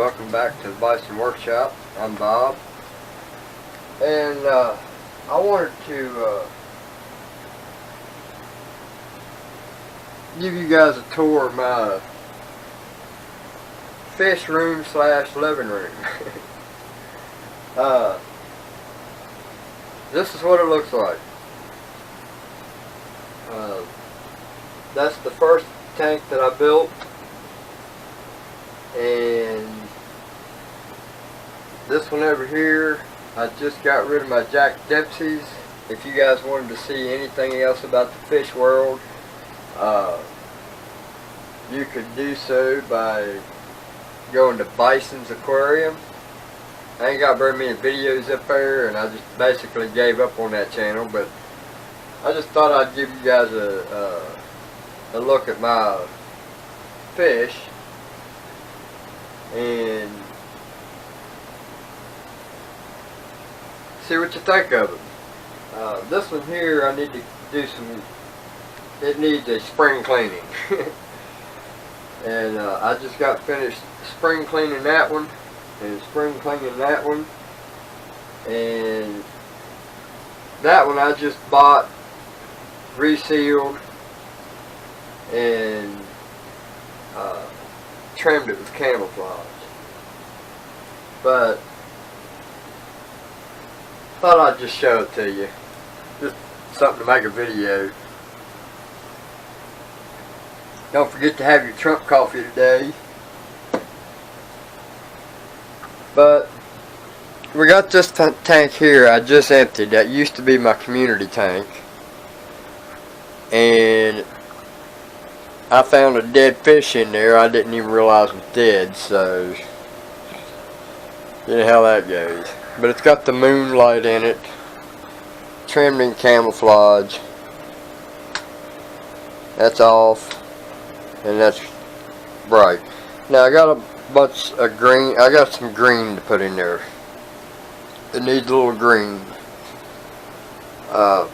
welcome back to the Bison Workshop. I'm Bob, and I wanted to give you guys a tour of my fish room slash living room. This is what it looks like. That's the first tank that I built, and this one over here, I just got rid of my Jack Dempsey's. If you guys wanted to see anything else about the fish world, you could do so by going to Bison's Aquarium. I ain't got very many videos up there, and I just basically gave up on that channel, but I just thought I'd give you guys a look at my fish and see what you think of them. This one here, I need to do some, it needs a spring cleaning. And I just got finished spring cleaning that one and spring cleaning that one, and that one I just bought resealed and trimmed it with camouflage, but thought I'd just show it to you, just something to make a video. Don't forget to have your Trump coffee today. But we got this tank here I just emptied. That used to be my community tank, and I found a dead fish in there. I didn't even realize it was dead, so you know how that goes. But it's got the moonlight in it, trimmed in camouflage. That's off, and that's bright. Now I got a bunch of green. I got some green to put in there. It needs a little green. I'm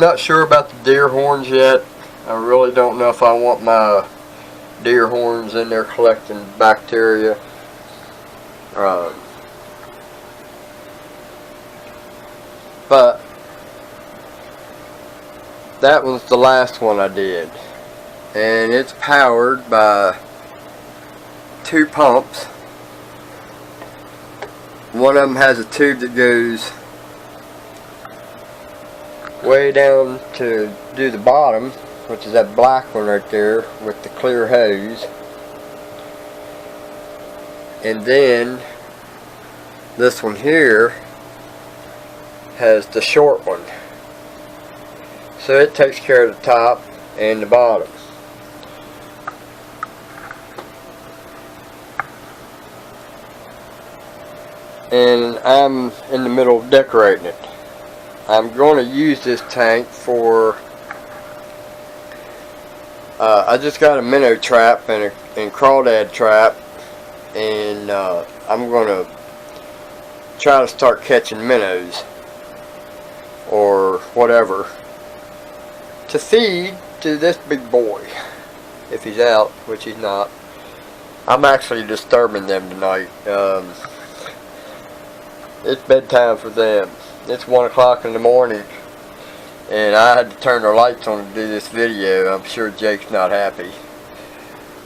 not sure about the deer horns yet. I really don't know if I want my deer horns in there collecting bacteria. But that was the last one I did, and it's powered by 2 pumps. One of them has a tube that goes way down to do the bottom, which is that black one right there with the clear hose, and then this one here has the short one, so it takes care of the top and the bottom. And I'm in the middle of decorating it. I'm going to use this tank for I just got a minnow trap and crawdad trap, and I'm going to try to start catching minnows or whatever to feed to this big boy if he's out, which he's not. I'm actually disturbing them tonight. It's bedtime for them. It's 1 o'clock in the morning, and I had to turn their lights on to do this video. I'm sure Jake's not happy,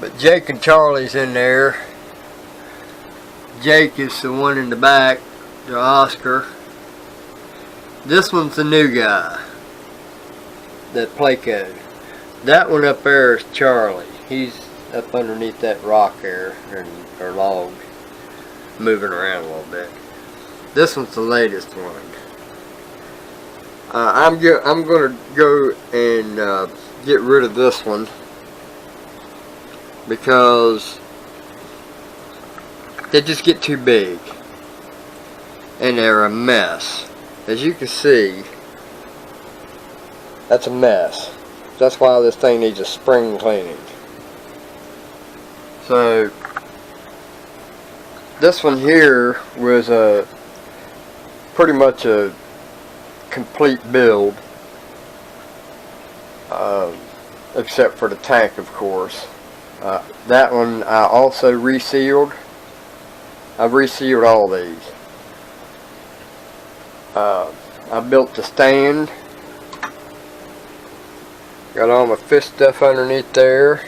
but Jake and Charlie's in there. Jake is the one in the back, the Oscar. This one's the new guy, that Placo. That one up there is Charlie. He's up underneath that rock there, or log, moving around a little bit. This one's the latest one. I'm going to go and get rid of this one because they just get too big and they're a mess. As you can see, that's a mess. That's why this thing needs a spring cleaning. So this one here was pretty much a complete build, except for the tank, of course. That one I also resealed. I've resealed all these. I built the stand. Got all my fish stuff underneath there.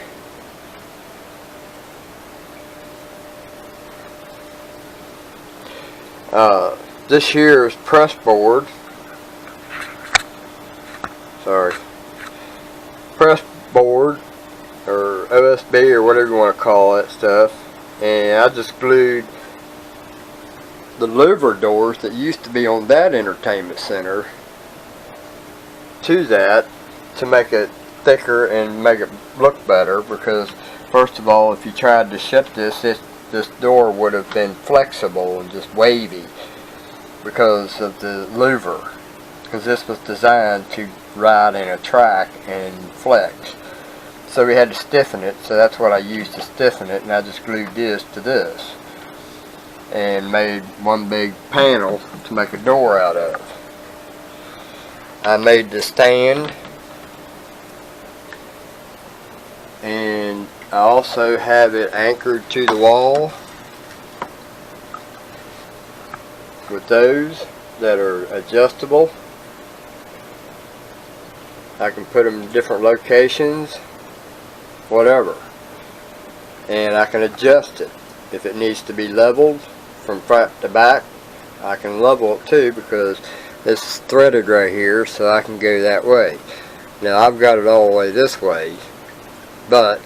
This here is press board. Sorry. Press board, or OSB, or whatever you want to call that stuff. And I just glued the louver doors that used to be on that entertainment center to that to make it thicker and make it look better, because first of all, if you tried to shut this door would have been flexible and just wavy because of the louver, because this was designed to ride in a track and flex. So we had to stiffen it, so that's what I used to stiffen it, and I just glued this to this and made one big panel to make a door out of. I made the stand, and I also have it anchored to the wall with those that are adjustable. I can put them in different locations, whatever, and I can adjust it. If it needs to be leveled from front to back, I can level it too, because this is threaded right here, so I can go that way. Now I've got it all the way this way, but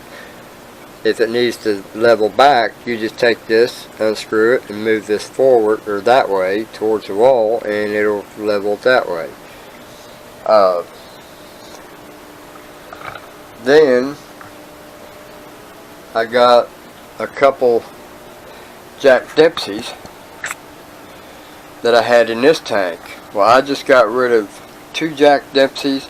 if it needs to level back, you just take this, unscrew it, and move this forward or that way towards the wall, and it'll level it that way. Then I got a couple Jack Dempseys that I had in this tank. Well, I just got rid of 2 Jack Dempseys.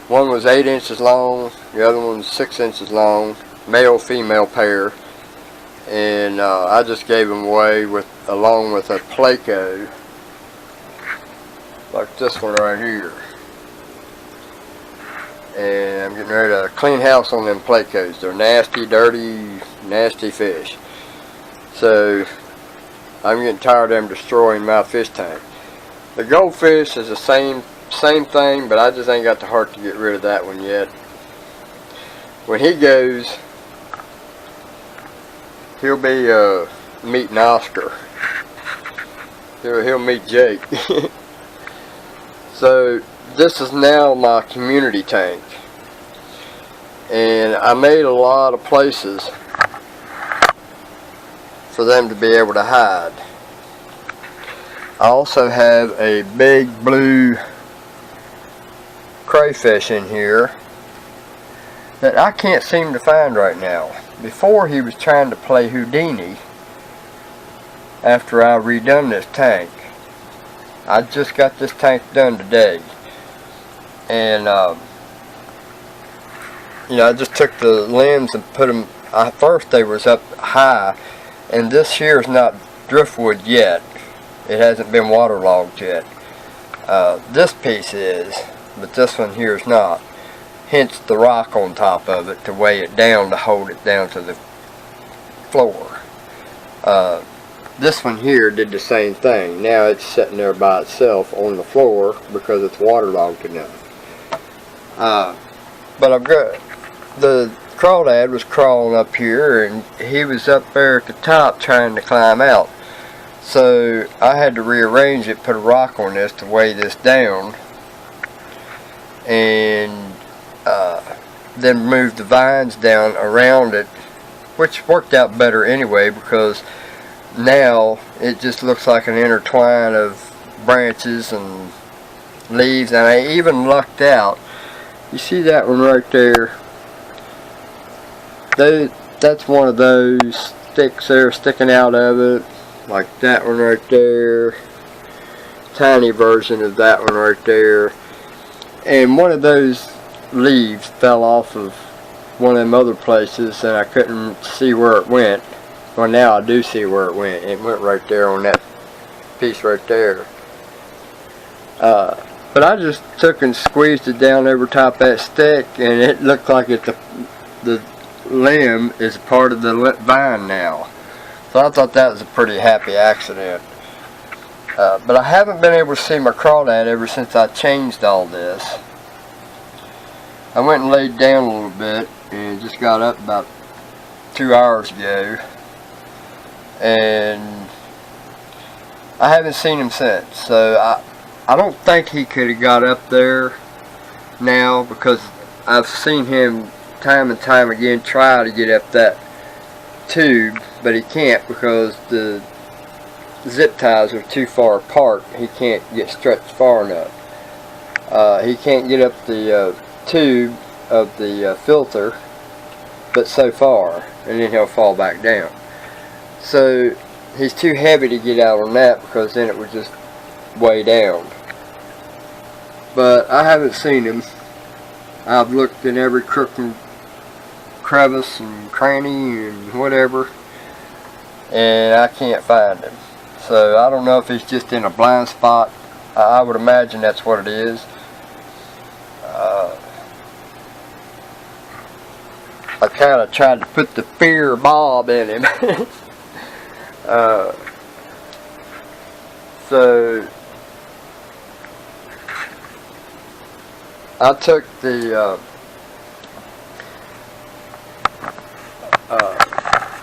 One was 8 inches long, the other one was 6 inches long, male-female pair, and I just gave them away along with a Placo, like this one right here. And I'm getting ready to clean house on them Placos. They're nasty, dirty, nasty fish. So I'm getting tired of them destroying my fish tank. The goldfish is the same thing, but I just ain't got the heart to get rid of that one yet. When he goes, he'll be meeting Oscar. He'll meet Jake. So this is now my community tank, and I made a lot of places for them to be able to hide. I also have a big blue crayfish in here that I can't seem to find right now. Before, he was trying to play Houdini after I redone this tank. I just got this tank done today, and you know, I just took the limbs and put them, first they was up high, and this here is not driftwood yet. It hasn't been waterlogged yet. This piece is, but this one here is not. Hence the rock on top of it to weigh it down, to hold it down to the floor. This one here did the same thing. Now it's sitting there by itself on the floor because it's waterlogged enough. But I've got, the crawdad was crawling up here, and he was up there at the top trying to climb out. So I had to rearrange it, put a rock on this to weigh this down, and then move the vines down around it, which worked out better anyway, because now it just looks like an intertwine of branches and leaves. And I even lucked out. You see that one right there? That's one of those sticks there sticking out of it, like that one right there. Tiny version of that one right there. And one of those leaves fell off of one of them other places, and I couldn't see where it went. Well, now I do see where it went. It went right there on that piece right there. But I just took and squeezed it down over top that stick, and it looked like the limb is part of the vine now. So I thought that was a pretty happy accident. But I haven't been able to see my crawdad ever since I changed all this. I went and laid down a little bit and just got up about 2 hours ago, and I haven't seen him since. So I don't think he could have got up there now, because I've seen him time and time again try to get up that tube, but he can't because the zip ties are too far apart. He can't get stretched far enough. He can't get up the tube of the filter but so far, and then he'll fall back down. So he's too heavy to get out on that, because then it would just weigh down. But I haven't seen him. I've looked in every crook and crevice and cranny and whatever, and I can't find him. So I don't know if he's just in a blind spot. I would imagine that's what it is. I kind of tried to put the fear Bob in him. So I took the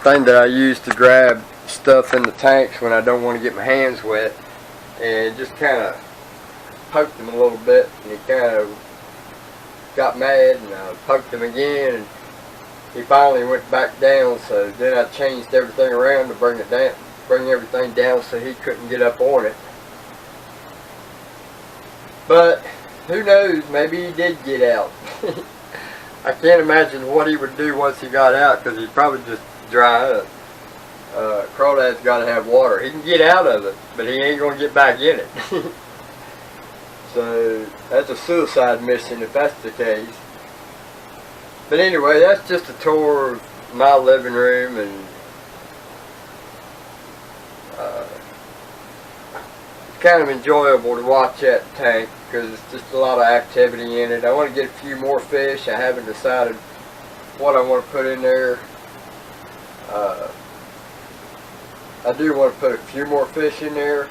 thing that I use to grab stuff in the tanks when I don't want to get my hands wet, and just kind of poked him a little bit, and he kind of got mad, and I poked him again, and he finally went back down. So then I changed everything around to bring it down, bring everything down so he couldn't get up on it. But who knows, maybe he did get out. I can't imagine what he would do once he got out, because he'd probably just dry up. Crawdad's got to have water. He can get out of it, but he ain't going to get back in it. So that's a suicide mission if that's the case. But anyway, that's just a tour of my living room, and it's kind of enjoyable to watch that tank, because it's just a lot of activity in it. I want to get a few more fish. I haven't decided what I want to put in there. I do want to put a few more fish in there.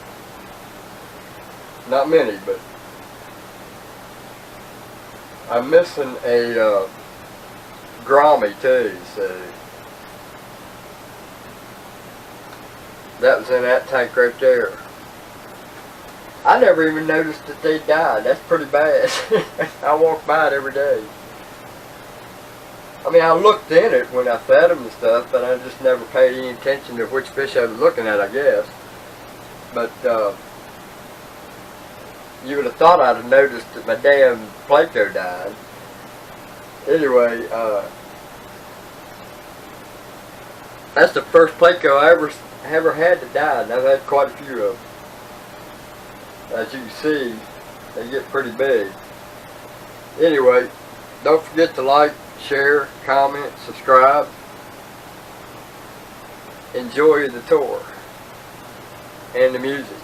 Not many, but I'm missing a Grommy too, so that was in that tank right there. I never even noticed that they died. That's pretty bad. I walk by it every day. I mean, I looked in it when I fed them and stuff, but I just never paid any attention to which fish I was looking at, I guess. But you would have thought I'd have noticed that my damn Placo died. Anyway, that's the first Placo I ever had to die, and I've had quite a few of them. As you can see, they get pretty big. Anyway, don't forget to like, share, comment, subscribe. Enjoy the tour and the music.